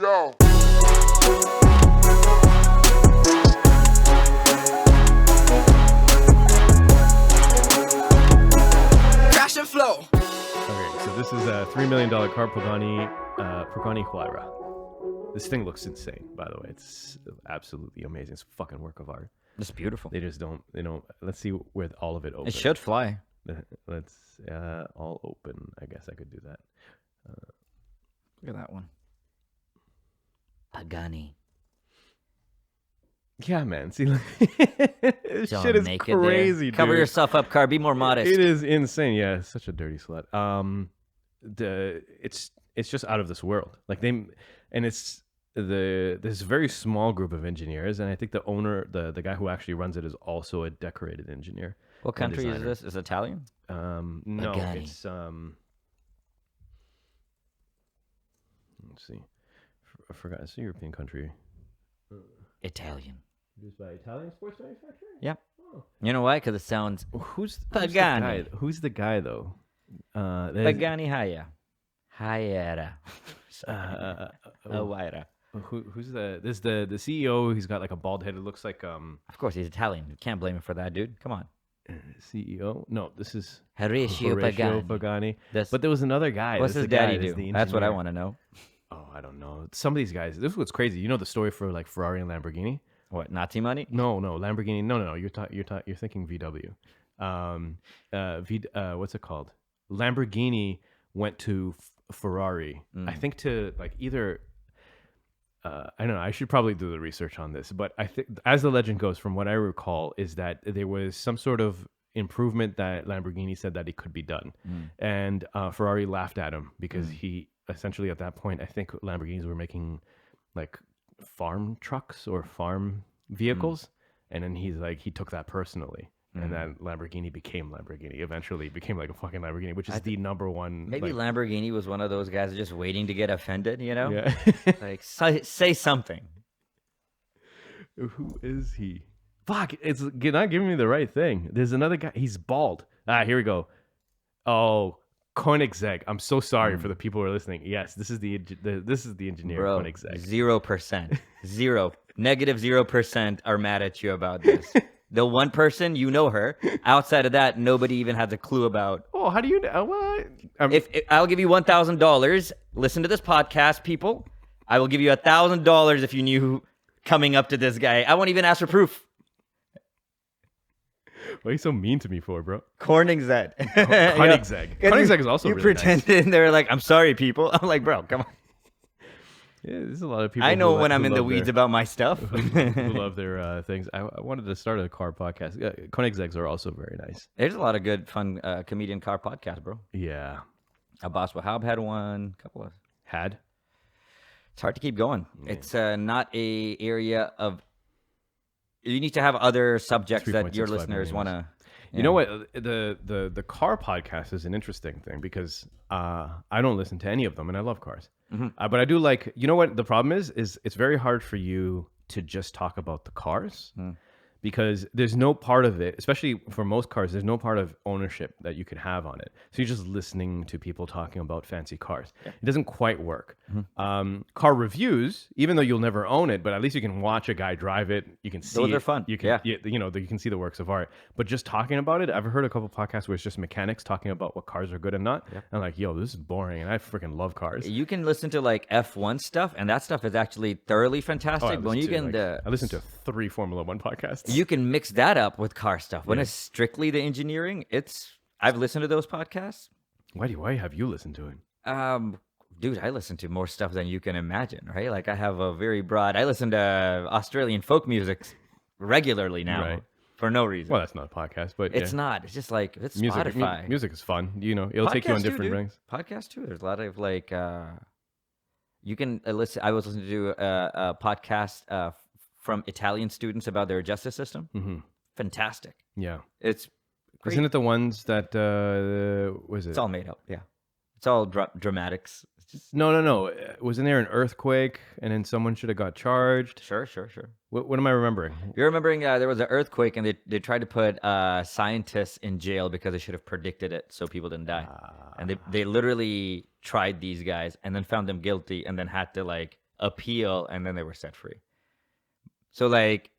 go. Crash and flow. Okay, so this is a $3 million car, Pagani Huayra. This thing looks insane, by the way. It's absolutely amazing. It's a fucking work of art. It's beautiful. They just don't, let's see where all of it opens. It should fly. Let's all open. I guess I could do that. Look at that one. Pagani. Yeah, man. See, this shit is crazy, dude. Cover yourself up, car. Be more modest. It is insane. Yeah, it's such a dirty slut. It's just out of this world. Like it's this very small group of engineers, and I think the owner, the guy who actually runs it, is also a decorated engineer. What country is this? Is it Italian? No, Pagani. it's let's see. I forgot. It's a European country. Italian. Produced by Italian sports manufacturer? Yeah. Oh. You know why? Because it sounds Pagani. Who's the guy though? Pagani Huayra. Huayra. Who's the CEO? He's got like a bald head. It looks like Of course, he's Italian. You can't blame him for that, dude. Come on. CEO? No, this is Horatio Pagani. But there was another guy. What's his daddy do? That's what I want to know. Oh, I don't know. Some of these guys. This is what's crazy. You know the story for like Ferrari and Lamborghini? What, Nazi money? No, Lamborghini. No. You're thinking VW. What's it called? Lamborghini went to Ferrari. I think to like either. I don't know. I should probably do the research on this, but I think, as the legend goes, from what I recall, is that there was some sort of improvement that Lamborghini said that it could be done, and Ferrari laughed at him because he essentially, at that point, I think Lamborghinis were making like farm trucks or farm vehicles, and then he took that personally. And then Lamborghini became Lamborghini. Eventually became like a fucking Lamborghini, which is the number one. Maybe Lamborghini was one of those guys just waiting to get offended, you know? Yeah. Like, say something. Who is he? Fuck, it's not giving me the right thing. There's another guy. He's bald. Here we go. Oh, Koenigsegg. I'm so sorry for the people who are listening. Yes, this is the engineer. Bro, Koenigsegg. 0%. -0% are mad at you about this. The one person, you know her. Outside of that, nobody even has a clue about. Oh, how do you know? What? If I'll give you $1,000, listen to this podcast, people. I will give you $1,000 if you knew coming up to this guy. I won't even ask for proof. What are you so mean to me for, bro? Koenigsegg. Koenigsegg. Koenigsegg is also really pretended nice. They're like, I'm sorry, people. I'm like, bro, come on. Yeah, there's a lot of people. I know when I'm in the weeds about my stuff. who love their things. I wanted to start a car podcast. Yeah, Koenigsegg's are also very nice. There's a lot of good, fun comedian car podcasts, bro. Yeah. Abbas Wahab had one. Couple of. It's hard to keep going. Yeah. It's not a area of. You need to have other subjects that your listeners want to. You know what? The car podcast is an interesting thing because I don't listen to any of them, and I love cars. But I do like. You know what the problem is it's very hard for you to just talk about the cars. Because there's no part of it, especially for most cars, there's no part of ownership that you can have on it. So you're just listening to people talking about fancy cars. Yeah. It doesn't quite work. Car reviews, even though you'll never own it, but at least you can watch a guy drive it. You can see those it. Are fun. You can, you can see the works of art. But just talking about it, I've heard a couple podcasts where it's just mechanics talking about what cars are good and not. Yeah. I'm like, yo, this is boring, and I freaking love cars. You can listen to like F1 stuff, and that stuff is actually thoroughly fantastic. I listen to 3 Formula 1 podcasts. You can mix that up with car stuff. When it's strictly the engineering, I've listened to those podcasts. Why have you listened to it? Dude, I listen to more stuff than you can imagine, right? Like I have a very broad. I listen to Australian folk music regularly now, right. For no reason. Well, that's not a podcast, but it's not. It's just like it's music. Spotify. Music is fun. It'll take you on different rings. Podcasts too. There's a lot of like. You can listen. I was listening to a podcast from Italian students about their justice system. Fantastic. Yeah. It's great. Isn't it the ones that was it? It's all made up. Yeah. It's all dramatics. It's just... No. Wasn't there an earthquake and then someone should have got charged? Sure. What am I remembering? You're remembering there was an earthquake and they tried to put scientists in jail because they should have predicted it so people didn't die. And they literally tried these guys and then found them guilty and then had to like appeal, and then they were set free. So like,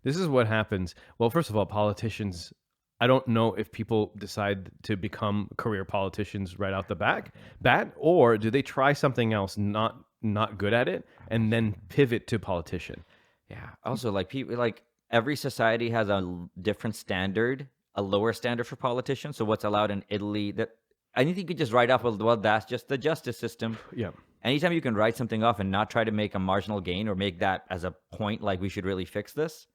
this is what happens. Well, first of all, politicians, I don't know if people decide to become career politicians right out the bat, or do they try something else, not good at it, and then pivot to politician. Yeah. Also, like people, like every society has a different standard, a lower standard for politicians. So what's allowed in Italy, that anything you could just write off, well, that's just the justice system. Yeah. Anytime you can write something off and not try to make a marginal gain or make that as a point, like we should really fix this,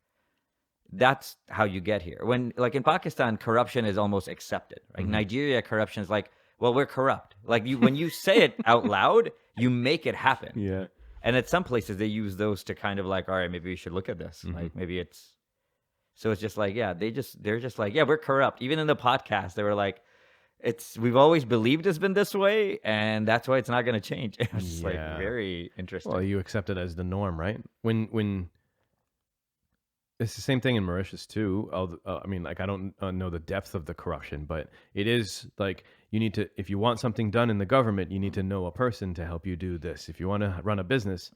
that's how you get here. When, like in Pakistan, corruption is almost accepted. Right? Mm-hmm. Nigeria, corruption is like, well, we're corrupt. Like when you say it out loud, you make it happen. Yeah. And at some places they use those to kind of like, all right, maybe we should look at this. Mm-hmm. Like maybe it's, so it's just like, yeah, they're just like, yeah, we're corrupt. Even in the podcast, they were like, we've always believed it's been this way, and that's why it's not going to change. It's like very interesting. Well, you accept it as the norm, right? When it's the same thing in Mauritius too. I mean, like I don't know the depth of the corruption, but it is like you need to, if you want something done in the government, you need to know a person to help you do this. If you want to run a business,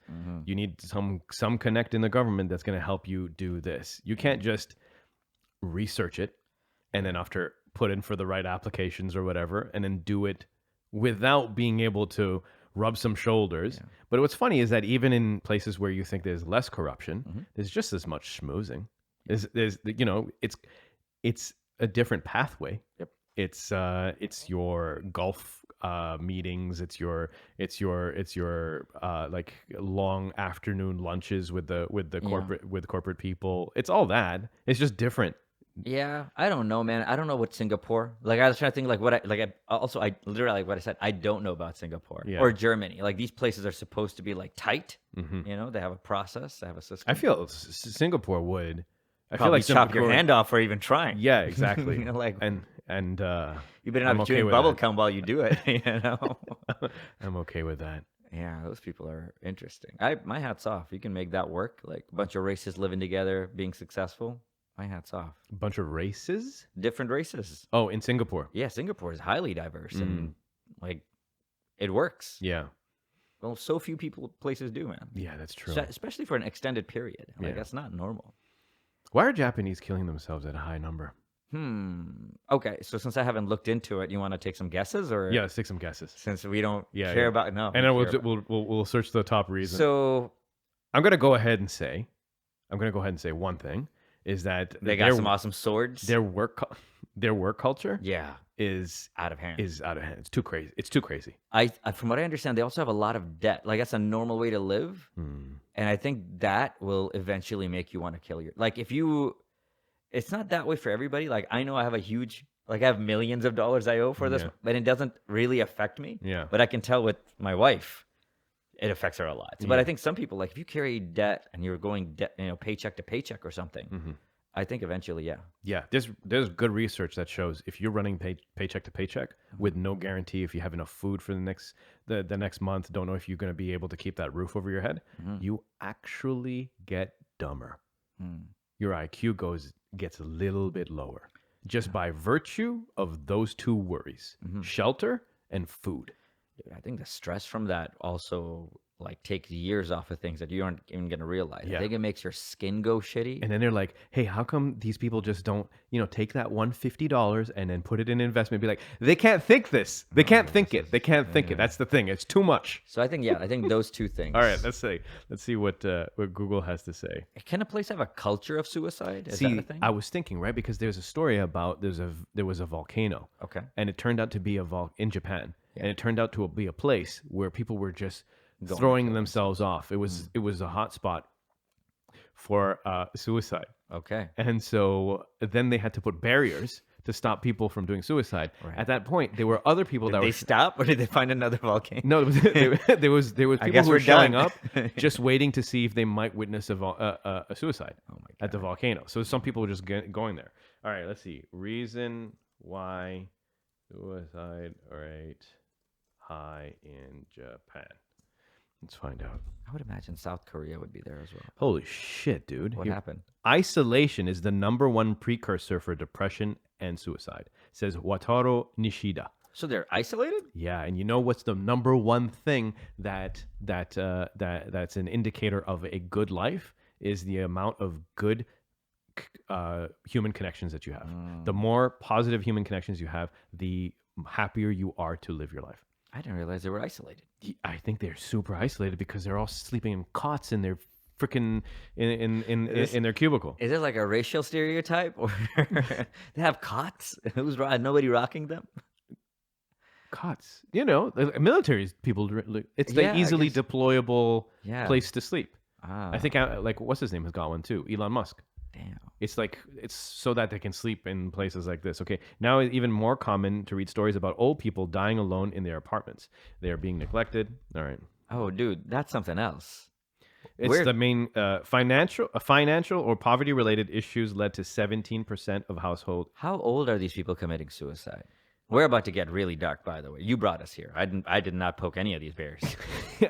you need some connect in the government that's going to help you do this. You can't just research it and then after put in for the right applications or whatever, and then do it without being able to rub some shoulders. Yeah. But what's funny is that even in places where you think there's less corruption, there's just as much schmoozing. There's you know, it's a different pathway. Yep. It's your golf meetings. It's your like long afternoon lunches with corporate people. It's all that. It's just different. Yeah, I don't know, man. I don't know what Singapore. Like I was trying to think, like I literally like what I said. I don't know about Singapore or Germany. Like these places are supposed to be like tight. You know, they have a process, they have a system. I feel Singapore would. I feel like chop your hand off for even trying. Yeah, exactly. You know, like and you better not be chewing bubble gum while you do it. You know, I'm okay with that. Yeah, those people are interesting. My hat's off. You can make that work. Like a bunch of races living together, being successful. My hat's off. A bunch of races? Different races. Oh, in Singapore. Yeah, Singapore is highly diverse and like it works. Yeah. Well, so few places do, man. Yeah, that's true. Especially for an extended period. Like that's not normal. Why are Japanese killing themselves at a high number? Okay, so since I haven't looked into it, you want to take some guesses, or let's take some guesses. Since we don't care about no, and then we'll search the top reason. So I'm gonna go ahead and say one thing. Is that they got some awesome swords? Their work culture, is out of hand. It's too crazy. It's too crazy. I from what I understand, they also have a lot of debt. Like that's a normal way to live, and I think that will eventually make you want to kill like if you. It's not that way for everybody. Like I know I have I have millions of dollars I owe for this, but it doesn't really affect me. Yeah. But I can tell with my wife, it affects her a lot. But I think some people, like if you carry debt and you're going paycheck to paycheck or something, I think eventually, yeah. There's good research that shows if you're running paycheck to paycheck with no guarantee if you have enough food for the next month, don't know if you're going to be able to keep that roof over your head, you actually get dumber. Your IQ gets a little bit lower just by virtue of those two worries: shelter and food. I think the stress from that also like takes years off of things that you aren't even going to realize. I think it makes your skin go shitty. And then they're like, hey, how come these people just don't, take that $150 and then put it in investment? Be like, they can't think this. They can't think it. They can't think it. That's the thing. It's too much. So I think, those two things. All right, let's see what Google has to say. Can a place have a culture of suicide? Is that a thing? I was thinking, right? Because there's a story about there was a volcano. Okay. And it turned out to be in Japan. Yeah. And it turned out to be a place where people were just throwing themselves off. It was a hot spot for suicide. Okay. And so then they had to put barriers to stop people from doing suicide. Right. At that point, there were other people did they stop, or did they find another volcano? No, there was people who were showing up, just waiting to see if they might witness a suicide at the volcano. So some people were just going there. All right, let's see. Reason why suicide rate high in Japan. Let's find out. I would imagine South Korea would be there as well. Holy shit, dude. What happened? Isolation is the number one precursor for depression and suicide, says Wataru Nishida. So they're isolated? Yeah, and you know what's the number one thing that's an indicator of a good life is the amount of good human connections that you have. The more positive human connections you have, the happier you are to live your life. I didn't realize they were isolated. I think they're super isolated because they're all sleeping in cots in their freaking in their cubicle. Is it like a racial stereotype, or they have cots? Nobody rocking them? Cots, the military people. It's the easily deployable place to sleep. I think like what's his name has got one too. Elon Musk. Damn. It's so that they can sleep in places like this. Okay, now it's even more common to read stories about old people dying alone in their apartments. They are being neglected. All right. Oh, dude, that's something else. It's the main financial or poverty-related issues led to 17% of household. How old are these people committing suicide? We're about to get really dark, by the way. You brought us here. I did not poke any of these bears.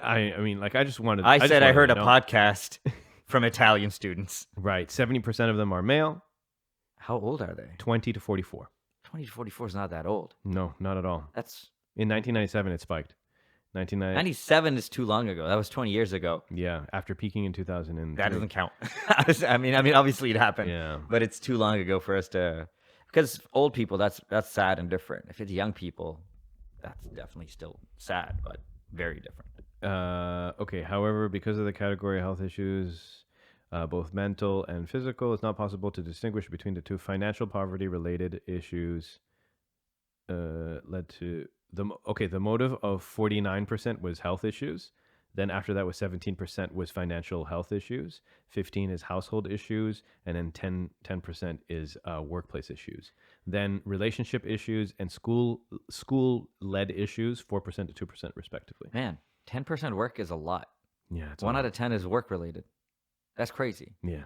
I mean, like, I just wanted. I heard a podcast from Italian students. Right, 70% of them are male. How old are they? 20 to 44. 20 to 44 is not that old. No, not at all. That's in 1997. It spiked. 1997 is too long ago. That was 20 years ago. Yeah, after peaking in 2000. That doesn't count. I mean, obviously it happened. Yeah, but it's too long ago for us to. Because old people, that's sad and different. If it's young people, that's definitely still sad, but very different. Okay. However, because of the category of health issues, both mental and physical, it's not possible to distinguish between the two. Financial poverty-related issues led to the motive of 49% was health issues. Then after that was 17% was financial health issues, 15 is household issues, and then 10% is workplace issues. Then relationship issues and school-led issues, 4% to 2% respectively. Man, 10% work is a lot. Yeah, it's 1 out of 10 is work-related. That's crazy. Yeah.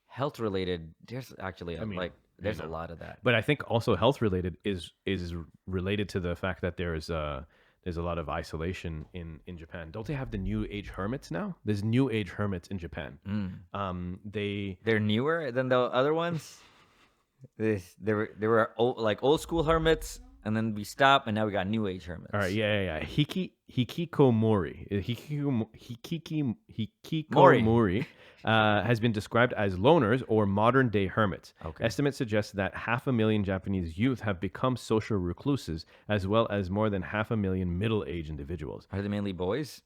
Health-related, there's actually there's a lot of that. But I think also health-related is related to the fact that there's a lot of isolation in Japan. Don't they have the new age hermits now? There's new age hermits in Japan. They're newer than the other ones. They were old school hermits, and then we stopped, and now we got new age hermits. All right, yeah. Hikikomori. Hikikomori has been described as loners or modern day hermits. Okay. Estimates suggest that 500,000 Japanese youth have become social recluses, as well as more than 500,000 middle-aged individuals. Are they mainly boys?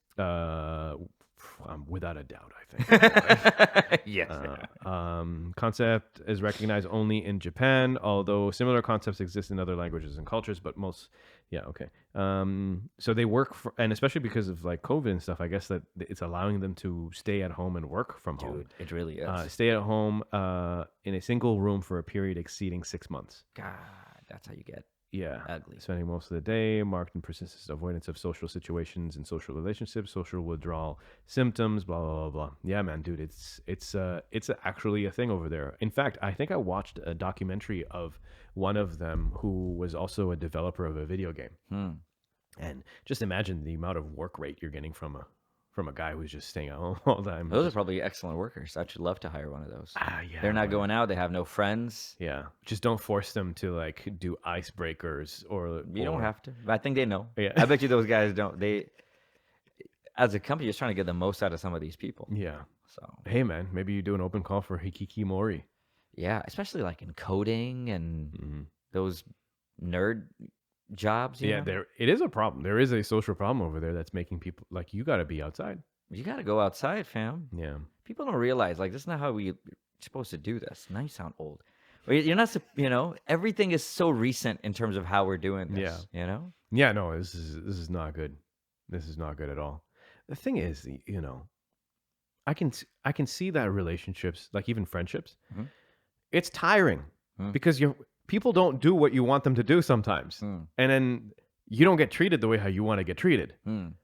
Without a doubt, I think. Yes. Concept is recognized only in Japan, although similar concepts exist in other languages and cultures, but most, okay. So they work and especially because of like COVID and stuff, I guess that it's allowing them to stay at home and work from home. Dude, it really is. Stay at home in a single room for a period exceeding 6 months. God, that's how you get. Yeah, ugly. Spending most of the day, marked and persistent avoidance of social situations and social relationships, social withdrawal symptoms, blah blah blah blah. Yeah, man, dude, it's actually a thing over there. In fact, I think I watched a documentary of one of them who was also a developer of a video game, and just imagine the amount of work rate you're getting from a guy who's just staying at home all the time. Those are probably excellent workers. I should love to hire one of those. Yeah. They're not going out. They have no friends. Yeah. Just don't force them to like do icebreakers You don't have to. I think they know. Yeah. I bet you those guys don't. They, as a company, is trying to get the most out of some of these people. Yeah. So, hey, man, maybe you do an open call for hikikomori. Yeah. Especially like in coding and those nerd jobs. You know? It is a problem. There is a social problem over there that's making people like, you got to be outside. You got to go outside, fam. Yeah. People don't realize like this is not how we're supposed to do this. Now you sound old. You're not, everything is so recent in terms of how we're doing this. Yeah. Yeah. No, this is not good. This is not good at all. The thing is, I can see that relationships, like even friendships, it's tiring because people don't do what you want them to do sometimes. And then you don't get treated the way how you want to get treated. And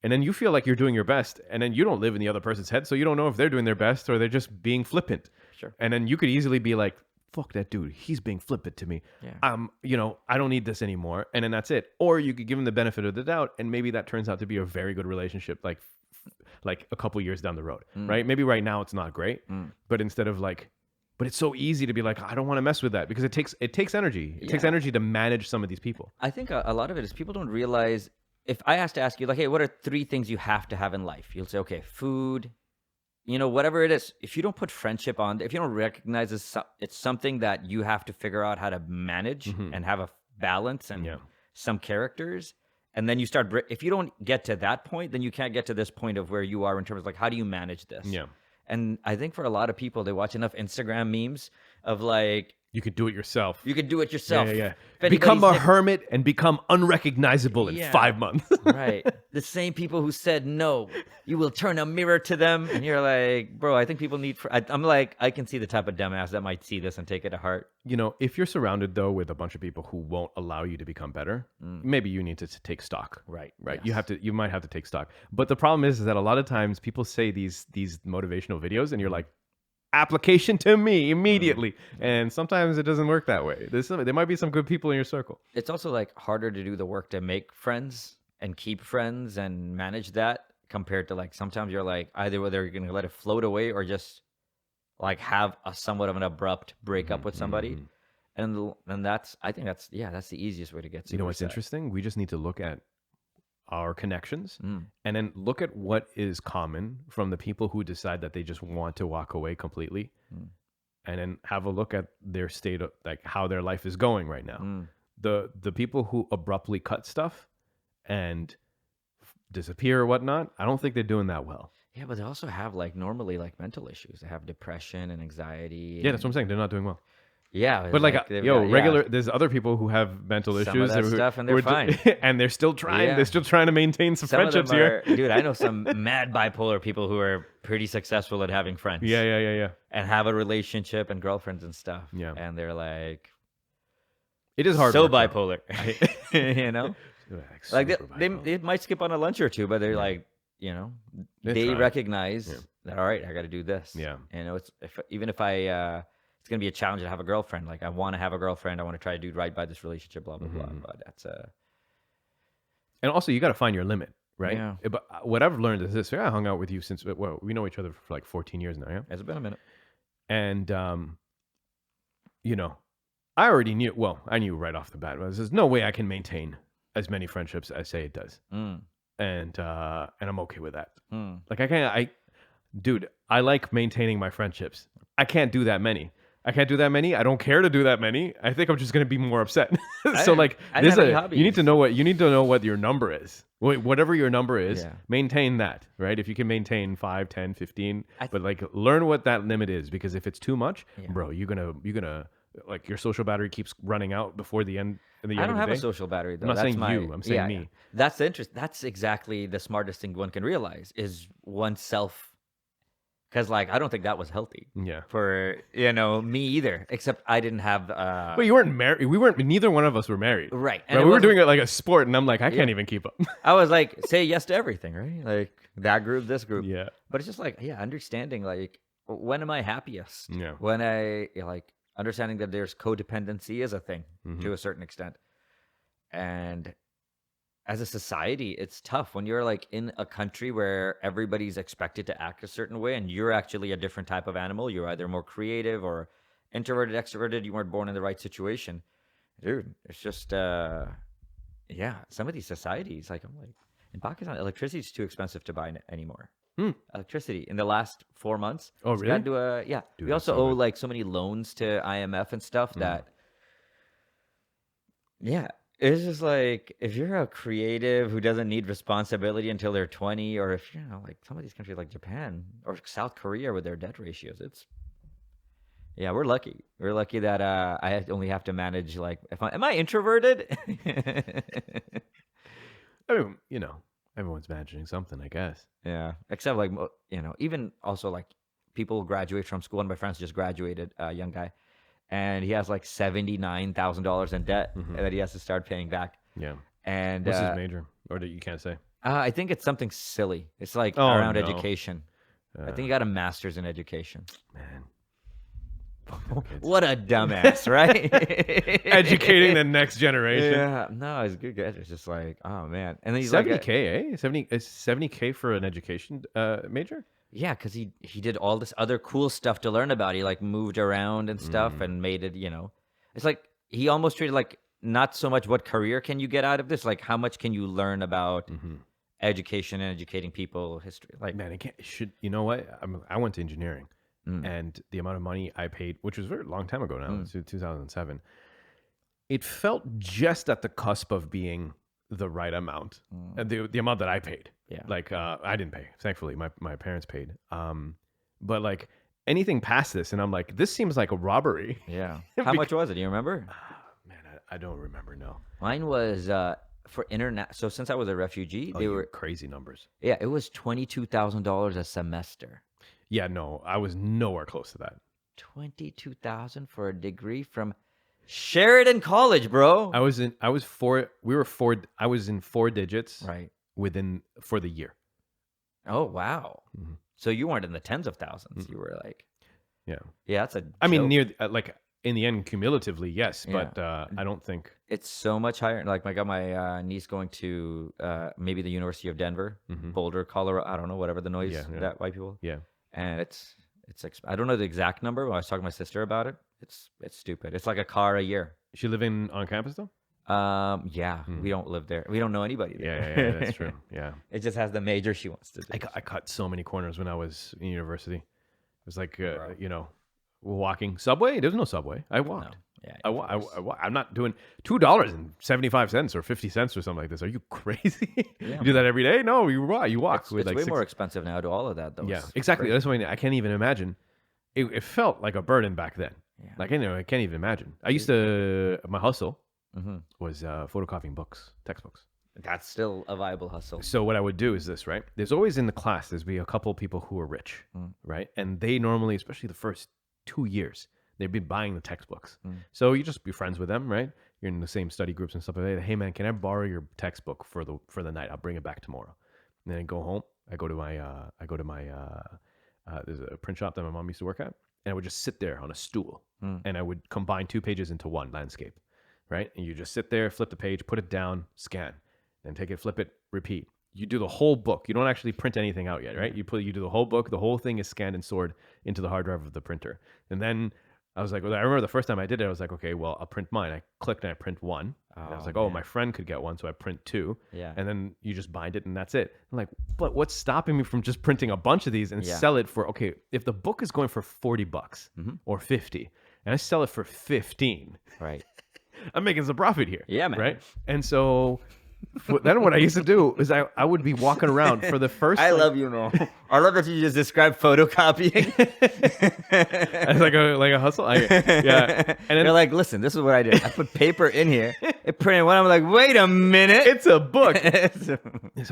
then you feel like you're doing your best. And then you don't live in the other person's head. So you don't know if they're doing their best or they're just being flippant. Sure. And then you could easily be like, fuck that dude. He's being flippant to me. Yeah. I don't need this anymore. And then that's it. Or you could give him the benefit of the doubt. And maybe that turns out to be a very good relationship. Like a couple years down the road, right? Maybe right now it's not great. But instead of like But it's so easy to be like, I don't want to mess with that because it takes energy. It takes energy to manage some of these people. I think a lot of it is people don't realize. If I asked to ask you, like, hey, what are 3 things you have to have in life? You'll say, okay, food, whatever it is. If you don't put friendship on, if you don't recognize it's something that you have to figure out how to manage and have a balance and some characters, and then you start, if you don't get to that point, then you can't get to this point of where you are in terms of like, how do you manage this? Yeah. And I think for a lot of people, they watch enough Instagram memes of like, you could do it yourself. Yeah. Become a hermit and become unrecognizable in 5 months. Right. The same people who said no, you will turn a mirror to them. And you're like, bro, I think people need... I'm like, I can see the type of dumbass that might see this and take it to heart. If you're surrounded, though, with a bunch of people who won't allow you to become better, maybe you need to take stock. Right. Yes. You might have to take stock. But the problem is that a lot of times people say these motivational videos and you're like, application to me immediately. And sometimes it doesn't work that way. There might be some good people in your circle. It's also like harder to do the work to make friends and keep friends and manage that compared to like sometimes you're like either whether you're going to let it float away or just like have a somewhat of an abrupt breakup with somebody. And I think that's the easiest way to get to. You know what's interesting? We just need to look at our connections and then look at what is common from the people who decide that they just want to walk away completely and then have a look at their state of like how their life is going right now. The people who abruptly cut stuff and disappear or whatnot, I don't think they're doing that well. Yeah, but they also have like normally like mental issues. They have depression and anxiety. Yeah, that's what I'm saying. They're not doing well. Yeah, but regular. There's other people who have mental issues of that stuff, and they're fine, and they're still trying. They're still trying to maintain some friendships here. Dude, I know some mad bipolar people who are pretty successful at having friends. Yeah. And have a relationship and girlfriends and stuff. Yeah, and they're like, it is hard. So bipolar, like they might skip on a lunch or two, but they're like, they recognize that. All right, I got to do this. Yeah, it's even if I. It's going to be a challenge to have a girlfriend. Like, I want to have a girlfriend. I want to try to do right by this relationship, blah, blah, blah. But that's And also, you got to find your limit, right? Yeah. But what I've learned is this. I hung out with you since, we know each other for like 14 years now, yeah? It's been a minute. And, I already knew, I knew right off the bat. There's no way I can maintain as many friendships as say it does. And I'm okay with that. Like, dude, I like maintaining my friendships. I can't do that many. I don't care to do that many. I think I'm just going to be more upset. So you need to know what your number is. Whatever your number is, maintain that, right? If you can maintain 5, 10, 15, but like learn what that limit is, because if it's too much, bro, you're going to like your social battery keeps running out before the end of the day. I don't have a social battery though. I'm not saying you, I'm saying me. That's the interest. That's exactly the smartest thing one can realize is oneself. Because, like, I don't think that was healthy. Yeah. For, me either. Except I didn't have... But you weren't married. Neither one of us were married. Right. And we were doing it like a sport, and I'm like, I can't even keep up. I was like, say yes to everything, right? Like, that group, this group. Yeah. But it's just like, understanding, like, when am I happiest? Yeah. When I, understanding that there's codependency is a thing to a certain extent. And... as a society, it's tough when you're like in a country where everybody's expected to act a certain way and you're actually a different type of animal. You're either more creative or introverted, extroverted. You weren't born in the right situation. Dude, it's just, some of these societies, like, I'm like, in Pakistan, electricity is too expensive to buy anymore. Electricity in the last 4 months. Oh, really? Dude, we also owe like so many loans to IMF and stuff that, it's just like, if you're a creative who doesn't need responsibility until they're 20, or if, like some of these countries like Japan or South Korea with their debt ratios, we're lucky. We're lucky that I only have to manage, like, am I introverted? I mean, everyone's managing something, I guess. Yeah. Except like, even also like people graduate from school. One of my friends just graduated, a young guy. And he has like $79,000 in debt that he has to start paying back. Yeah. And what's his major? Or you can't say? I think it's something silly. It's like around education. I think he got a master's in education. Man. What a dumbass, right? Educating the next generation. Yeah. No, he's a good guy. It's just like, oh man. And then he's 70K, eh? 70K for an education major? Yeah, because he did all this other cool stuff to learn about. He like moved around and stuff and made it, it's like he almost treated like not so much what career can you get out of this, like how much can you learn about education and educating people, history. Like, man, you know what? I went to engineering, and the amount of money I paid, which was a very long time ago now, it's 2007, it felt just at the cusp of being the right amount, the amount that I paid. Yeah. Like, I didn't pay. Thankfully, my parents paid. But like anything past this, and I'm like, this seems like a robbery. Yeah. How much was it? Do you remember? Man, I don't remember. No. Mine was for internet. So since I was a refugee, they were crazy numbers. Yeah, it was $22,000 a semester. Yeah, no, I was nowhere close to that. 22,000 for a degree from Sheridan College, bro. I was in 4 digits. Right. For the year. Oh, wow. So you weren't in the tens of thousands. You were like, yeah, that's a. I mean, near like in the end, cumulatively, yes, but I don't think it's so much higher. Like I got my niece going to maybe the University of Denver, Boulder, Colorado. I don't know, whatever the noise that white people. Yeah, and it's I don't know the exact number. When I was talking to my sister about it, it's stupid. It's like a car a year. Is she living on campus though? Yeah, we don't live there. We don't know anybody there. Yeah, that's true. Yeah. It just has the major she wants to do. I cut so many corners when I was in university. It was like, walking. Subway? There's no subway. I walked. No. Yeah. I'm not doing $2.75 or 50 cents or something like this. Are you crazy? Yeah, you do that every day? No, you walk. It's way more expensive now to all of that, though. Yeah, exactly. That's why I can't even imagine. It felt like a burden back then. Yeah. Like, I can't even imagine. I used to, my hustle was photocopying textbooks. That's still a viable hustle. So what I would do is this, right? There's always in the class, there's be a couple of people who are rich, right? And they normally, especially the first 2 years, they'd be buying the textbooks. So you just be friends with them, right? You're in the same study groups and stuff like that. Hey man, can I borrow your textbook for the night? I'll bring it back tomorrow. And then I go home. I go to my there's a print shop that my mom used to work at, and I would just sit there on a stool, and I would combine 2 pages into one landscape, right? And you just sit there, flip the page, put it down, scan, then take it, flip it, repeat. You do the whole book. You don't actually print anything out yet, right? You do the whole book. The whole thing is scanned and stored into the hard drive of the printer. And then I was like, I remember the first time I did it, I was like, okay, well, I'll print mine. I clicked and I print one. And I was like, my friend could get one, so I print 2. Yeah. And then you just bind it, and that's it. I'm like, but what's stopping me from just printing a bunch of these and sell it for, okay, if the book is going for $40 or 50, and I sell it for 15, right? I'm making some profit here. Yeah, man. Right? And so then what I used to do is I would be walking around for the first. I love you, no. I love that you just described photocopying as like a hustle. Yeah, and then you're like, listen, this is what I did. I put paper in here, it printed one. I'm like, wait a minute, it's a book. So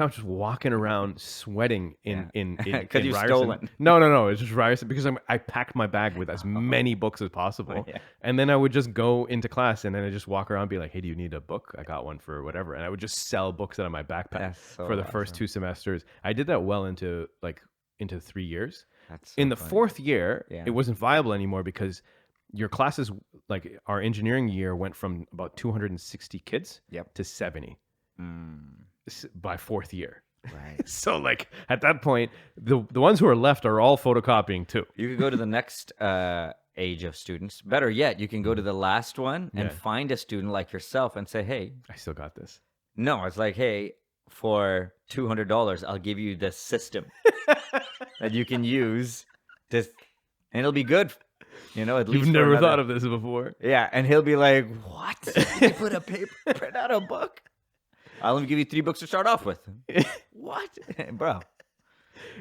I'm just walking around sweating in because you've stolen. No, it's just Ryerson because I packed my bag with as many books as possible, and then I would just go into class and then I just walk around and be like, hey, do you need a book? I got one for whatever, and I would just sell books out of my backpack for the first 2 semesters. I did that well into 3 years. That's so in the funny. 4th year, it wasn't viable anymore because your classes, like our engineering year, went from about 260 kids to 70 by 4th year. Right. So like at that point, the ones who are left are all photocopying too. You could go to the next age of students. Better yet, you can go to the last one and find a student like yourself and say, hey, I still got this. No, it's like, hey, for $200, I'll give you this system that you can use, and it'll be good. At least you've never thought of this before. Yeah, and he'll be like, "What? You put a paper, print out a book? I'll only give you 3 books to start off with." What, bro?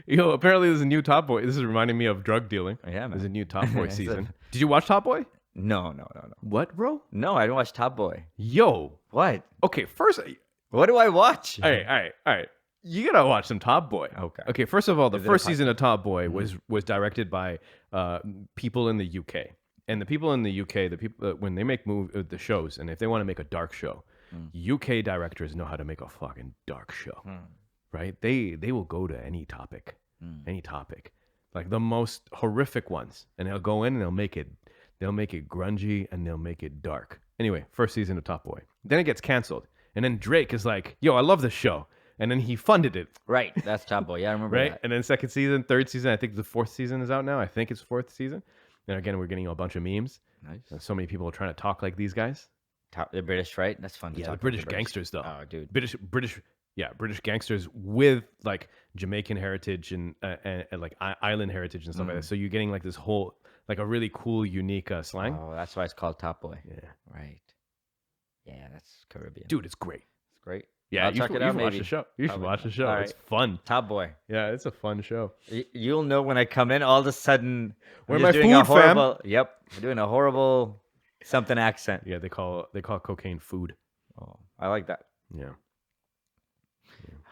Apparently there's a new Top Boy. This is reminding me of drug dealing. Yeah, man. There's a new Top Boy season. Did you watch Top Boy? No. What, bro? No, I didn't watch Top Boy. Yo. What? Okay, first. What do I watch? All right. You gotta watch some Top Boy. Okay. First of all, the first season of Top Boy was directed by people in the UK, and the people in the UK, when they make the shows, and if they want to make a dark show, UK directors know how to make a fucking dark show, right? They will go to any topic, like the most horrific ones, and they'll go in and they'll make it grungy and they'll make it dark. Anyway, first season of Top Boy. Then it gets canceled. And then Drake is like, yo, I love this show. and then he funded it. Right, that's Top Boy. Yeah, I remember Right, that. and then second season, third season. I think the fourth season is out now. I think it's fourth season. And again, we're getting a bunch of memes. Nice. And so many people are trying to talk like these guys. The British, right? That's fun. To Yeah, talk the about British gangsters stuff. Oh, dude. British gangsters with like Jamaican heritage and like island heritage and stuff like that. So you're getting like this whole like a really cool, unique slang. Oh, that's why it's called Top Boy. Yeah, Right. Yeah, that's Caribbean. dude, it's great. It's great. Yeah, I'll check it out. Watch Maybe the show. You should watch the show. All It's right. fun. Top Boy. Yeah, it's a fun show. You'll know when I come in. All of a sudden, Where I'm my just doing a food, fam? horrible. Yep, I'm doing a horrible something accent. Yeah, they call cocaine food. Oh, I like that. Yeah.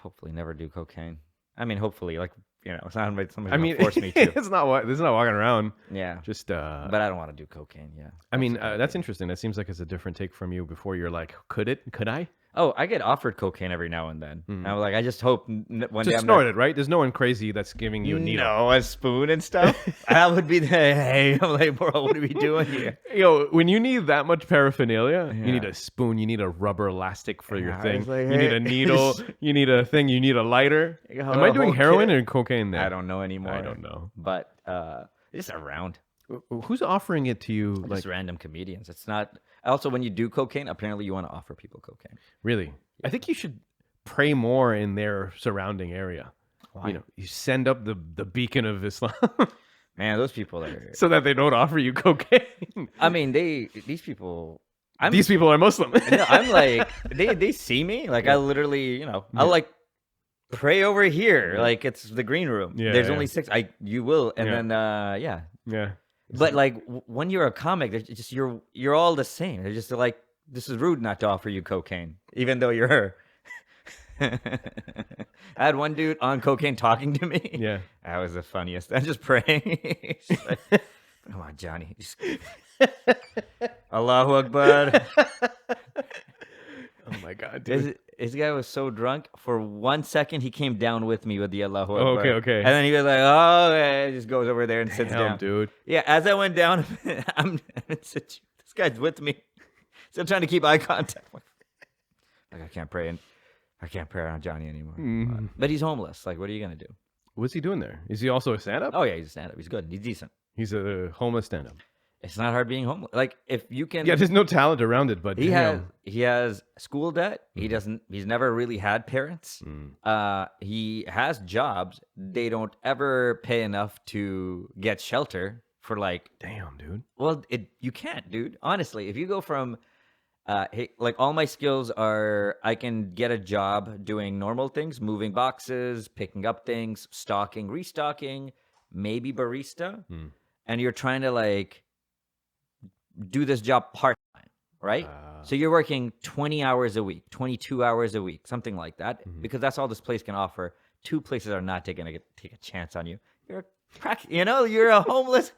Hopefully, never do cocaine. I mean, hopefully, like it's not somebody's I mean, gonna force me to. it's not walking around. Yeah, Just but I don't want to do cocaine. Yeah. I mean, that's interesting. That seems like it's a different take from you. Before you're like, could I? Oh, I get offered cocaine every now and then. And I'm like, I just hope one day Just I'm snort not... it, right? There's no one crazy that's giving you a needle. No, a spoon and stuff. That would be the hey. I'm like, bro, what are we doing here? Yo, when you need that much paraphernalia, Yeah. you need a spoon, you need a rubber elastic for your Yeah, thing, it's like, you need hey. a needle, you need a thing, you need a lighter. You Am I doing whole heroin kit. or cocaine there? I don't know anymore. I don't know. But it's around. Who's offering it to you? Just random comedians. It's not. Also, when you do cocaine, apparently you want to offer people cocaine. Really? I think you should pray more in their surrounding area. Why? You know, you send up the beacon of Islam Man, those people are. so that they don't offer you cocaine. I mean, these people. These people are Muslim. I'm like, they see me. Like, I literally, I'll like pray over here. Like, it's the green room. Yeah, There's yeah. only 6. You will. And Yeah. then, yeah. Yeah. But like when you're a comic, there's just you're all the same. They're just like, this is rude not to offer you cocaine, even though you're her. I had one dude on cocaine talking to me. Yeah. That was the funniest. I'm just praying. He's like, come on, Johnny. Allahu Akbar. Oh my God, dude. This guy was so drunk. For 1 second, he came down with me with the Allahu Akbar. Okay. And then he was like, oh, okay. Just goes over there and sits Damn, down. dude. Yeah, as I went down, this guy's with me. So I'm trying to keep eye contact. Like, I can't pray on Johnny anymore. But he's homeless. Like, what are you going to do? What's he doing there? Is he also a stand-up? Oh, yeah, he's a stand-up. He's good. He's decent. He's a homeless stand-up. It's not hard being homeless. Like, if you can... Yeah, there's no talent around it, but He damn. has school debt. He's never really had parents. He has jobs. They don't ever pay enough to get shelter for like, Damn, dude. well, you can't, dude. Honestly, if you go from like all my skills are, I can get a job doing normal things, moving boxes, picking up things, stocking, restocking, maybe barista. And you're trying to like do this job part-time, right? So you're working 20 hours a week, 22 hours a week, something like that, because that's all this place can offer. 2 places are not take a chance on you. You're a homeless.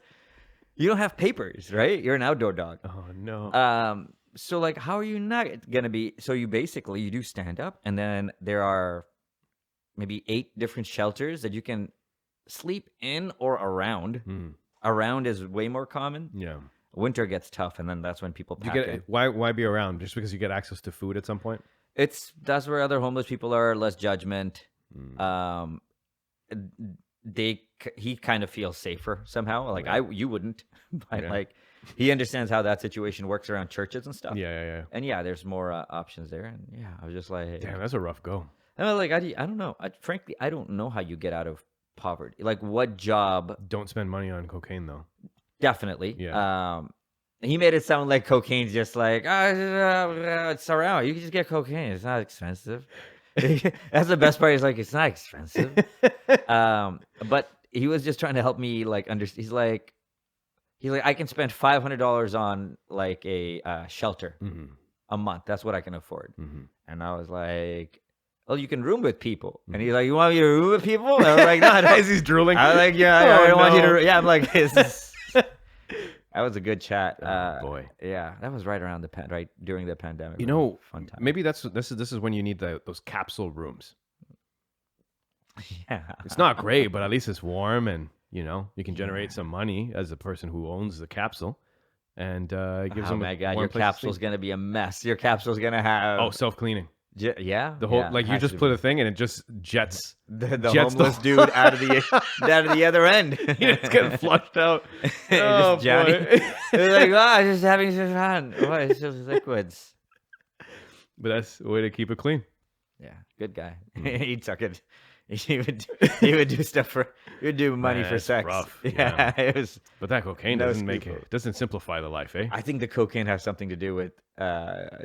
You don't have papers, right? You're an outdoor dog. Oh no. So like, how are you not gonna be? So you do stand up, and then there are maybe 8 different shelters that you can sleep in or around. Around is way more common. Yeah. Winter gets tough, and then that's when people pack in. Why be around? Just because you get access to food at some point? That's where other homeless people are, less judgment. He kind of feels safer somehow. Like you wouldn't, but like he understands how that situation works around churches and stuff. Yeah. And yeah, there's more options there. And yeah, I was just like, Damn, that's a rough go. I was like, I don't know. Frankly, I don't know how you get out of poverty. Like, what job? Don't spend money on cocaine though. Definitely. Yeah. He made it sound like cocaine's just like, it's around. You can just get cocaine. It's not expensive. That's the best part. He's like, it's not expensive. But he was just trying to help me like understand. He's like, I can spend $500 on like a shelter a month. That's what I can afford. And I was like, well, you can room with people. And he's like, you want me to room with people? And I was like, no. As he's drooling. I was like, yeah, I don't want you to. Yeah, I'm like, that was a good chat. Boy. Yeah, that was right around right during the pandemic. You know, fun time. maybe this is when you need those capsule rooms. Yeah, It's not great, but at least it's warm, and you can generate some money as a person who owns the capsule, and it gives them. Oh my god, your capsule's gonna be a mess. Your capsule's gonna have. Oh, self-cleaning. Yeah. The whole yeah, like it you has just to put be. a thing and it just jets The jets homeless dude out of the other end. it's getting flushed out. Just Johnny. Boy. It's like, oh, just having some fun. What? It's just liquids. But that's a way to keep it clean. Yeah, good guy. He took it. He would do stuff for. He would do money Man, for it's sex. rough. Yeah, it was. But that cocaine No doesn't make scruple. it doesn't simplify the life, eh? I think the cocaine has something to do with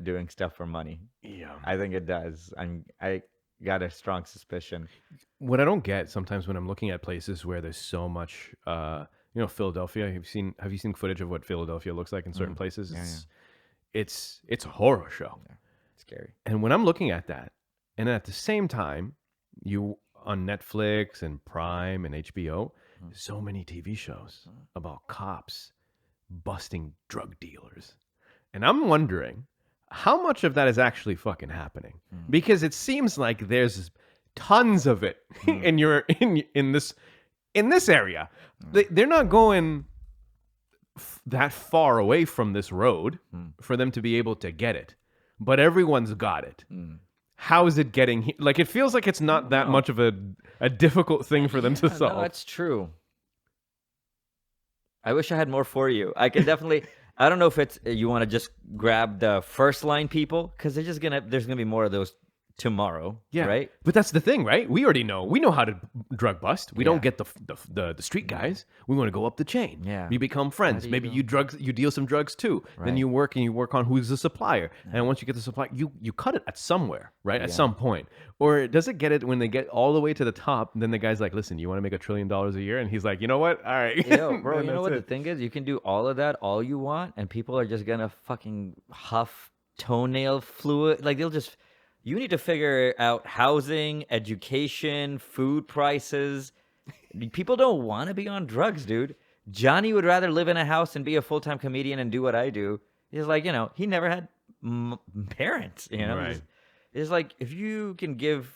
doing stuff for money. Yeah. I think it does. I got a strong suspicion. What I don't get sometimes when I'm looking at places where there's so much, Philadelphia. Have you seen footage of what Philadelphia looks like in certain places? It's a horror show. Yeah. Scary. And when I'm looking at that, and at the same time, you on Netflix and Prime and HBO, so many TV shows about cops busting drug dealers. And I'm wondering how much of that is actually fucking happening. Because it seems like there's tons of it in this area. They're not going that far away from this road for them to be able to get it. But everyone's got it. How is it getting here? Like, it feels like it's not that much of a difficult thing for them to solve. No, that's true. I wish I had more for you. I could definitely. I don't know if it's you want to just grab the first line people because there's gonna be more of those tomorrow. Yeah, right. But that's the thing, right? We already know. We know how to drug bust. We don't get the street guys. We want to go up the chain. Yeah. We become friends. Maybe you deal some drugs too. Right. Then you work on who's the supplier. And once you get the supply, you cut it at somewhere, right? At some point. Or does it get it when they get all the way to the top? And then the guy's like, "Listen, you want to make $1 trillion a year?" And he's like, "You know what? All right." Yo, bro, And you know that's what the it. thing is? You can do all of that all you want, and people are just gonna fucking huff toenail fluid. Like they'll just. You need to figure out housing, education, food prices. People don't want to be on drugs, dude. Johnny would rather live in a house and be a full-time comedian and do what I do. He's like, he never had parents, Right. It's like, if you can give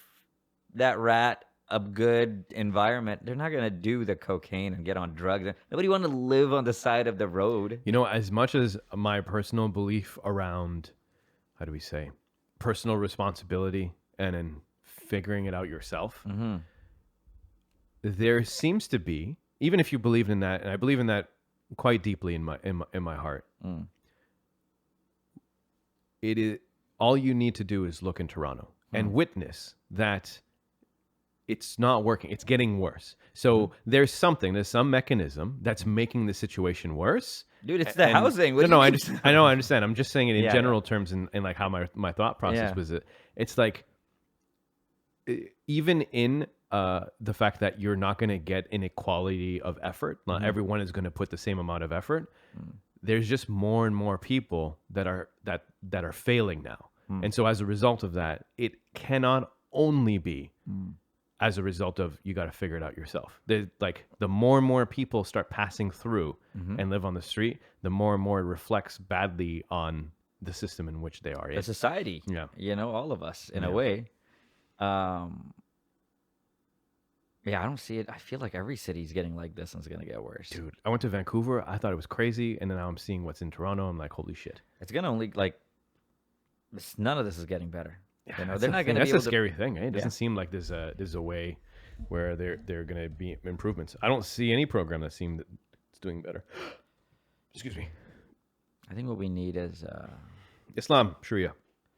that rat a good environment, they're not going to do the cocaine and get on drugs. Nobody want to live on the side of the road. As much as my personal belief around, how do we say, personal responsibility and in figuring it out yourself, there seems to be, even if you believe in that, and I believe in that quite deeply in my heart, it is all you need to do is look in Toronto and witness that it's not working. It's getting worse. So there's some mechanism that's making the situation worse. Dude, it's the housing. I understand. I'm just saying it in general terms and like how my thought process was. It's like, even in the fact that you're not going to get inequality of effort, not everyone is going to put the same amount of effort. There's just more and more people that are failing now. And so as a result of that, it cannot only be as a result of you got to figure it out yourself. The more and more people start passing through and live on the street, the more and more it reflects badly on the system in which they are in. The society. Yeah. All of us in a way. I don't see it. I feel like every city's getting like this and it's going to get worse. Dude, I went to Vancouver. I thought it was crazy. And then now I'm seeing what's in Toronto. I'm like, holy shit. It's going to only none of this is getting better. They're not going to be That's able a scary thing. Eh? It doesn't Yeah. seem like there's a way where there are going to be improvements. I don't see any program that seems that it's doing better. Excuse me. I think what we need is Islam, Sharia.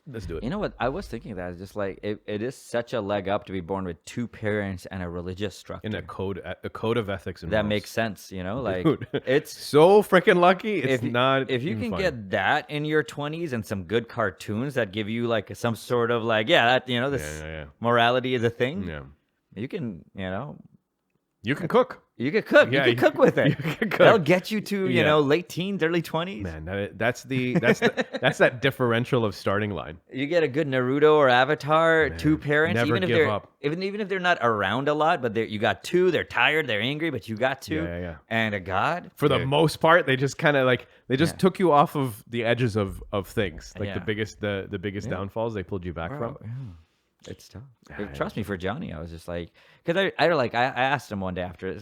Let's do it. You know what? I was thinking that it's just like it is such a leg up to be born with two parents and a religious structure. In a code of ethics and that morals. makes sense, like Dude, it's so freaking lucky. It's not. If you even can funny. get that in your 20s and some good cartoons that give you like some sort of this morality is a thing. Yeah. You can, You can cook. you can cook. Yeah, you can cook with it. You can cook. That'll get you to Yeah. late teens, early 20s. Man, that's that differential of starting line. You get a good Naruto or Avatar, two parents, never even if give they're up. even if they're not around a lot, but you got two. They're tired, they're angry, but you got two. Yeah. And a God For the most part, they just kind of took you off of the edges of things. Like Yeah. the biggest downfalls they pulled you back from. It's tough. Yeah, Trust me, for Johnny, I was just like, because I asked him one day after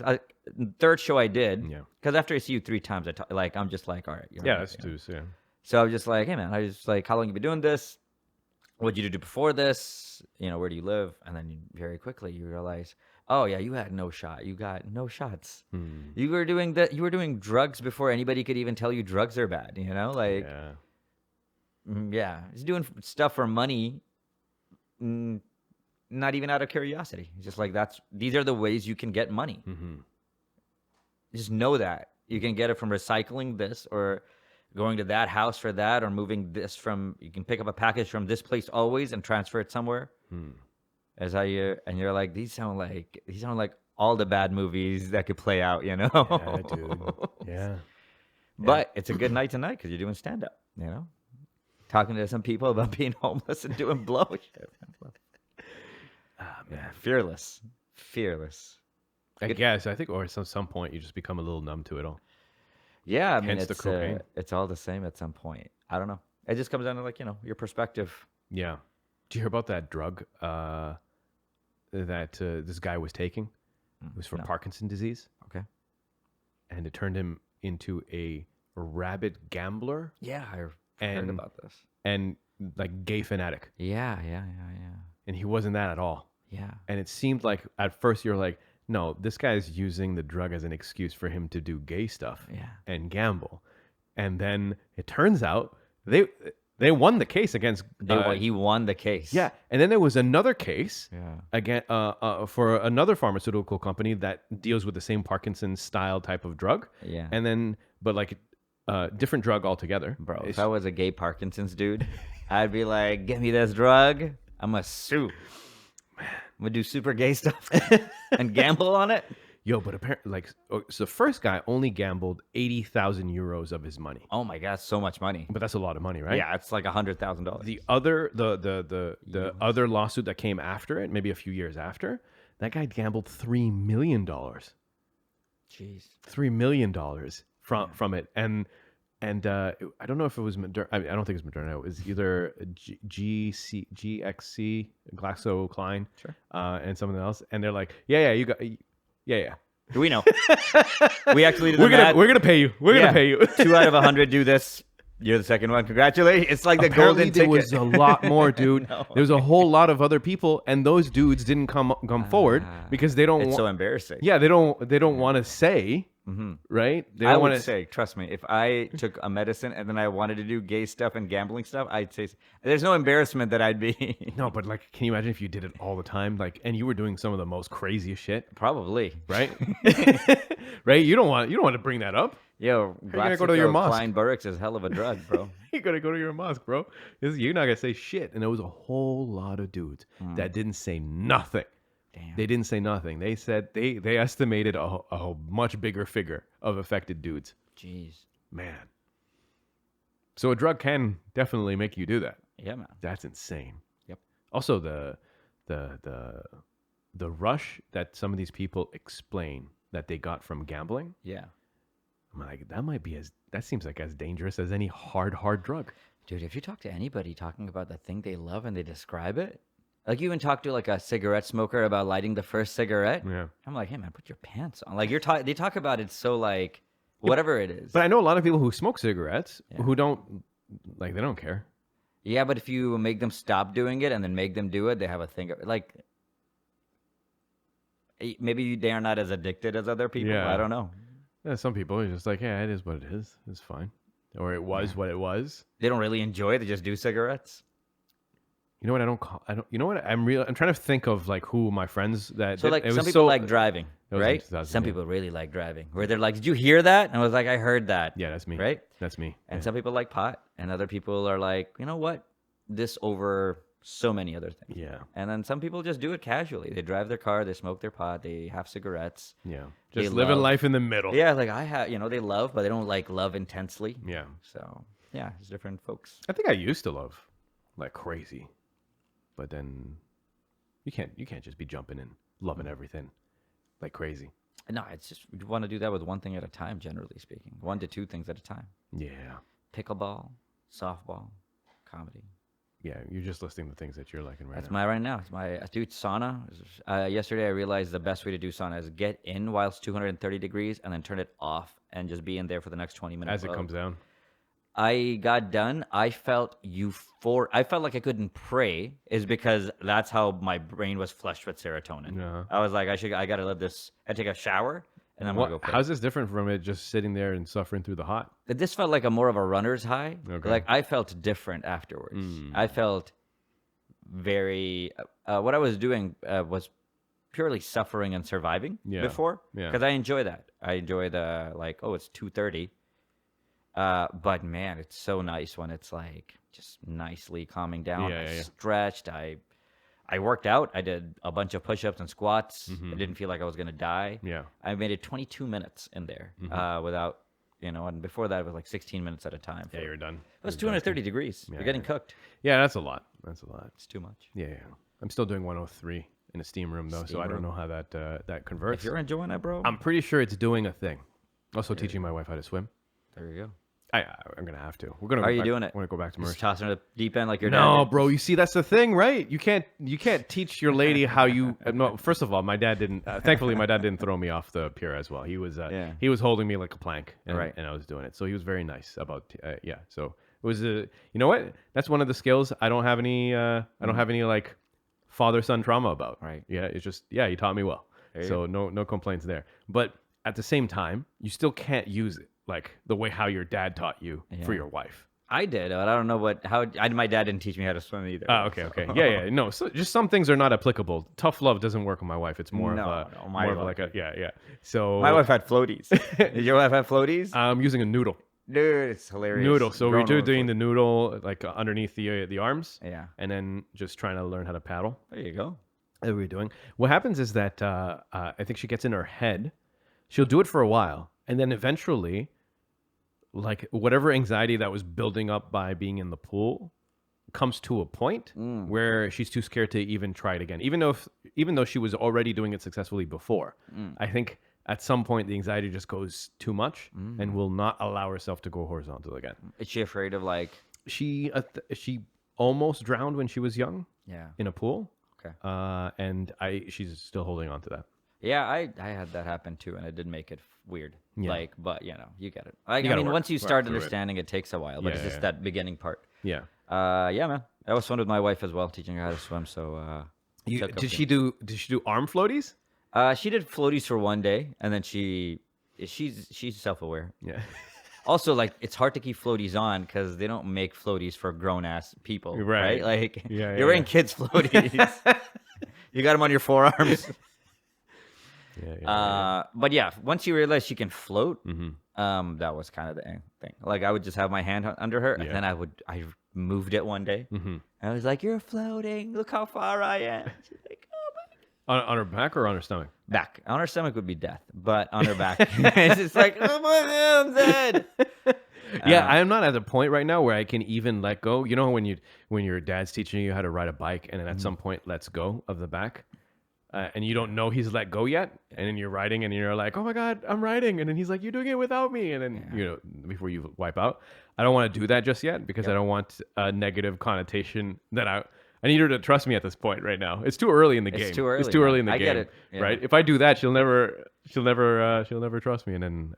third show I did, Yeah. because after I see you 3 times, I'm just like, all right, you're Yeah, right, that's two. Yeah. So I was just like, hey man, I was like, how long you been doing this? What did you do before this? Where do you live? And then very quickly you realize, oh yeah, you had no shot. You got no shots. You were doing that. You were doing drugs before anybody could even tell you drugs are bad. Yeah, he's doing stuff for money, not even out of curiosity. It's just like these are the ways you can get money. Just know that you can get it from recycling this or going to that house for that, or moving this you can pick up a package from this place always and transfer it somewhere. And you're like, these sound like all the bad movies that could play out, Yeah, dude. Yeah. But it's a good night tonight because you're doing stand up, talking to some people about being homeless and doing blow shit. Man, fearless. I guess I think, or at some point you just become a little numb to it all. Yeah, I mean, Hence the cocaine. It's all the same at some point. I don't know. It just comes down to your perspective. Yeah. Do you hear about that drug that this guy was taking? It was for Parkinson's disease. Okay. And it turned him into a rabid gambler. Yeah, I heard about this. And like gay fanatic. Yeah. And he wasn't that at all. Yeah. And it seemed like at first you're like, no, this guy's using the drug as an excuse for him to do gay stuff and gamble. And then it turns out they won the case against... he won the case. Yeah. And then there was another case again for another pharmaceutical company that deals with the same Parkinson's style type of drug. Yeah. And then, but like different drug altogether. Bro, if I was a gay Parkinson's dude, I'd be like, give me this drug. I'm going to sue. I'm going to do super gay stuff and gamble on it. Yo, but apparently, so the first guy only gambled 80,000 euros of his money. Oh my God, so much money. But that's a lot of money, right? Yeah, it's like $100,000. The other lawsuit that came after it, maybe a few years after, that guy gambled $3 million. Jeez. $3 million from it. And I don't know if it was Moderna. I don't think it was Moderna. It was either GXC, GlaxoSmithKline, and something else. And they're like, yeah. We know. We actually did we're gonna pay you. We're gonna pay you. 2 out of 100 do this. You're the second one. Congratulations. It's like the golden ticket. There was a lot more, dude. There was a whole lot of other people, and those dudes didn't come forward because they don't. It's so embarrassing. Yeah, they don't want to say. Right? I would say, trust me, if I took a medicine and then I wanted to do gay stuff and gambling stuff, I'd say there's no embarrassment that I'd be. No, but like, can you imagine if you did it all the time? Like, and you were doing some of the most craziest shit. Probably. Right? Right? You don't want to bring that up. Yo, you're gonna go to your mosque. Klein Burks is hell of a drug, bro. You're gonna go to your mosque, bro. You're not gonna say shit. And there was a whole lot of dudes that didn't say nothing. Damn. They didn't say nothing. They said they estimated a much bigger figure of affected dudes. Jeez. Man. So a drug can definitely make you do that. Yeah, man. That's insane. Yep. Also the rush that some of these people explain that they got from gambling. Yeah. I'm like, that seems like as dangerous as any hard drug. Dude, if you talk to anybody talking about the thing they love and they describe it, like you even talk to like a cigarette smoker about lighting the first cigarette. Yeah. I'm like, hey man, put your pants on. Like they talk about it so like whatever it is. But I know a lot of people who smoke cigarettes who don't they don't care. Yeah, but if you make them stop doing it and then make them do it, they have a thing like maybe they are not as addicted as other people. Yeah. I don't know. Yeah, some people are just like, yeah, it is what it is. It's fine. Or it was what it was. They don't really enjoy it. They just do cigarettes. You know what? You know what? I'm trying to think of like who my friends that. So like some people like driving, right? Some people really like driving. Where they're like, "Did you hear that?" And I was like, "I heard that." Yeah, that's me. Right? That's me. And some people like pot, and other people are like, "You know what? This over so many other things." Yeah. And then some people just do it casually. They drive their car, they smoke their pot, they have cigarettes. Yeah. Just living life in the middle. Yeah, like I have, they love, but they don't like love intensely. Yeah. So yeah, it's different folks. I think I used to love like crazy. But then you can't just be jumping and loving everything like crazy. No, it's just you want to do that with one thing at a time, generally speaking. 1 to 2 things at a time. Yeah. Pickleball, softball, comedy. Yeah, you're just listing the things that you're liking right now. That's my right now. It's my dude sauna. Yesterday I realized the best way to do sauna is get in while it's 230 degrees and then turn it off and just be in there for the next 20 minutes. As it comes down. I got done. I felt I felt like I couldn't pray, is because that's how my brain was flushed with serotonin. I was like, I gotta live this. I take a shower and then I'm gonna go pray. How's this different from it just sitting there and suffering through the hot? This felt like more of a runner's high. Okay. Like I felt different afterwards. I felt very. What I was doing was purely suffering and surviving before, because I enjoy that. I enjoy the it's 2:30. But man, it's so nice when it's like just nicely calming down. I stretched. I worked out. I did a bunch of push-ups and squats. I didn't feel like I was gonna die. I made it 22 minutes in there without, and before that it was like 16 minutes at a time. Yeah, you're done. It was 230 degrees. You're getting cooked. Yeah, that's a lot. It's too much. Yeah. I'm still doing 103 in a steam room though, so I don't know how that converts. If you're enjoying it, bro, I'm pretty sure it's doing a thing. Also teaching my wife how to swim. There you go. I'm gonna have to. We're gonna. How are you doing it? I want to go back to Mauritius. Just tossing her the deep end like your dad. No, bro. You see, that's the thing, right? You can't teach your lady how you. No, first of all, my dad didn't. Thankfully, my dad didn't throw me off the pier as well. He was holding me like a plank, and I was doing it. So he was very nice about. So it was you know what? That's one of the skills I don't have any. I don't have any like father-son trauma about. Right. Yeah. It's just he taught me well. So no complaints there. But at the same time, you still can't use it like the way how your dad taught you for your wife. I did, but I don't know my dad didn't teach me how to swim either. Oh, okay. Yeah. No, so just some things are not applicable. Tough love doesn't work on my wife. It's more like a. So my wife had floaties. Did your wife have floaties? I'm using a noodle. Dude, it's hilarious. Noodle. So we're doing the noodle like underneath the arms. Yeah. And then just trying to learn how to paddle. There you go. That we're doing. What happens is that I think she gets in her head. She'll do it for a while, and then eventually, like whatever anxiety that was building up by being in the pool comes to a point where she's too scared to even try it again. Even though she was already doing it successfully before, I think at some point the anxiety just goes too much and will not allow herself to go horizontal again. Is she afraid of like? She almost drowned when she was young. Yeah. In a pool. Okay. And she's still holding on to that. Yeah, I had that happen too, and it did make it weird. Yeah. But you get it. I mean, once you start understanding, it takes a while, but Yeah, it's just that beginning part. Yeah. Yeah, man. That was fun with my wife as well, teaching her how to swim. So, did she do arm floaties? She did floaties for one day, and then she's self-aware. Yeah. Also, like it's hard to keep floaties on because they don't make floaties for grown-ass people, right? Like you're wearing kids' floaties. You got them on your forearms. But yeah, once you realize she can float, that was kind of the thing. Like I would just have my hand under her, and then I moved it one day. And I was like, "You're floating. Look how far I am." She's like, "Oh my God." On her back or on her stomach? Back. On her stomach would be death, but on her back, it's just like, "Oh my God, I'm dead." Yeah, I am not at the point right now where I can even let go. You know when your dad's teaching you how to ride a bike, and then at some point lets go of the back. And you don't know he's let go yet, and then you're riding, and you're like, "Oh my God, I'm riding!" And then he's like, "You're doing it without me." And then before you wipe out, I don't want to do that just yet because I don't want a negative connotation that I need her to trust me at this point right now. It's too early in the game. It's too early in the game. I get it. Yeah. Right? If I do that, she'll never trust me. And then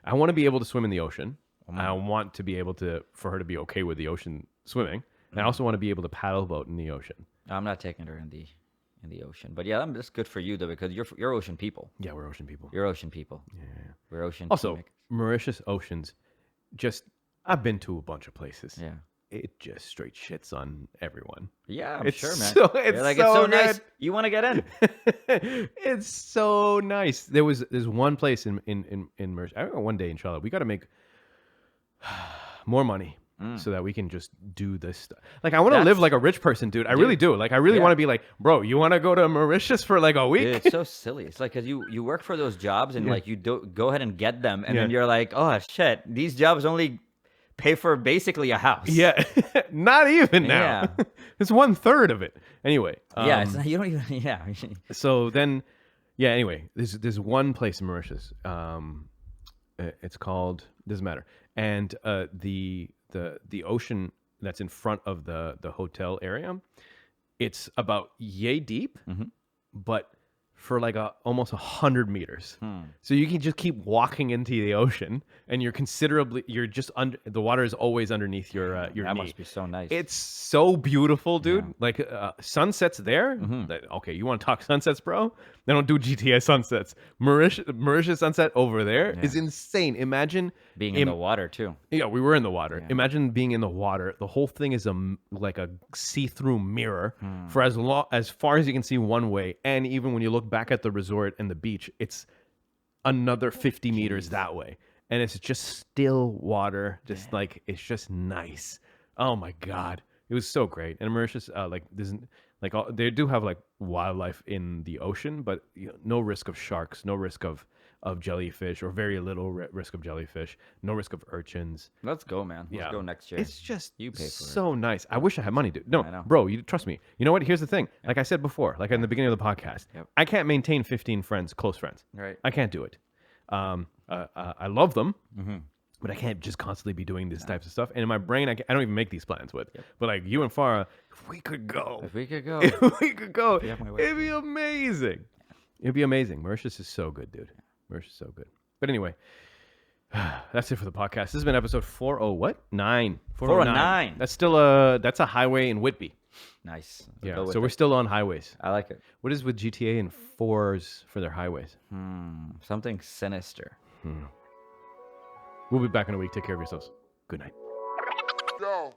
I want to be able to swim in the ocean. I want to be able for her to be okay with the ocean swimming. And I also want to be able to paddle boat in the ocean. I'm not taking her in the ocean, but yeah, that's good for you though because you're ocean people. Yeah, we're ocean people. You're ocean people. Yeah. We're ocean. Also, Mauritius oceans, I've been to a bunch of places. Yeah. It just straight shits on everyone. Yeah, I'm sure, man. It's so nice. You want to get in? It's so nice. There's one place in Mauritius. I don't know, one day, inshallah, we got to make more money. So that we can just do this stuff. Like, I want to live like a rich person, dude. I really do. Like, I really want to be like, bro, you want to go to Mauritius for like a week? Dude, it's so silly. It's like, because you work for those jobs and like you go ahead and get them. And then you're like, oh, shit. These jobs only pay for basically a house. Yeah. Not even now. Yeah. It's 1/3 of it. Anyway. It's not, you don't even, yeah. So then, anyway, there's one place in Mauritius. It's called, doesn't matter. And the ocean that's in front of the hotel area, it's about yay deep, but for like almost 100 meters. So you can just keep walking into the ocean, and you're just under, the water is always underneath your That knee. must be so nice. It's so beautiful, dude. Yeah. Like sunsets there. Okay, you want to talk sunsets, bro? They don't do GTA sunsets. Mauritius sunset over there is insane. Imagine being in the water too. Yeah, we were in the water. Yeah. Imagine being in the water. The whole thing is like a see-through mirror for as far as you can see one way, and even when you look back at the resort and the beach, it's another 50 meters that way, and it's just still water. Just like it's just nice. Oh my god, it was so great. And Mauritius, they do have like wildlife in the ocean, but no risk of sharks, no risk of jellyfish, or very little risk of jellyfish, no risk of urchins. Let's go, man. Let's go next year. It's just you pay for so nice. I wish I had money, dude. No, bro, you trust me. You know what? Here's the thing. Like I said before, like in the beginning of the podcast, I can't maintain 15 friends, close friends. Right. I can't do it. I love them, but I can't just constantly be doing these types of stuff. And in my brain, I don't even make these plans with. But like you and Farah, if we could go, it'd be amazing. It'd be amazing. Mauritius is so good, dude. Mauritius is so good. But anyway, that's it for the podcast. This has been episode 409. 409. That's still that's a highway in Whitby. Nice. Yeah. So we're still on highways. I like it. What is with GTA and 4s for their highways? Something sinister. We'll be back in a week. Take care of yourselves. Good night. Go.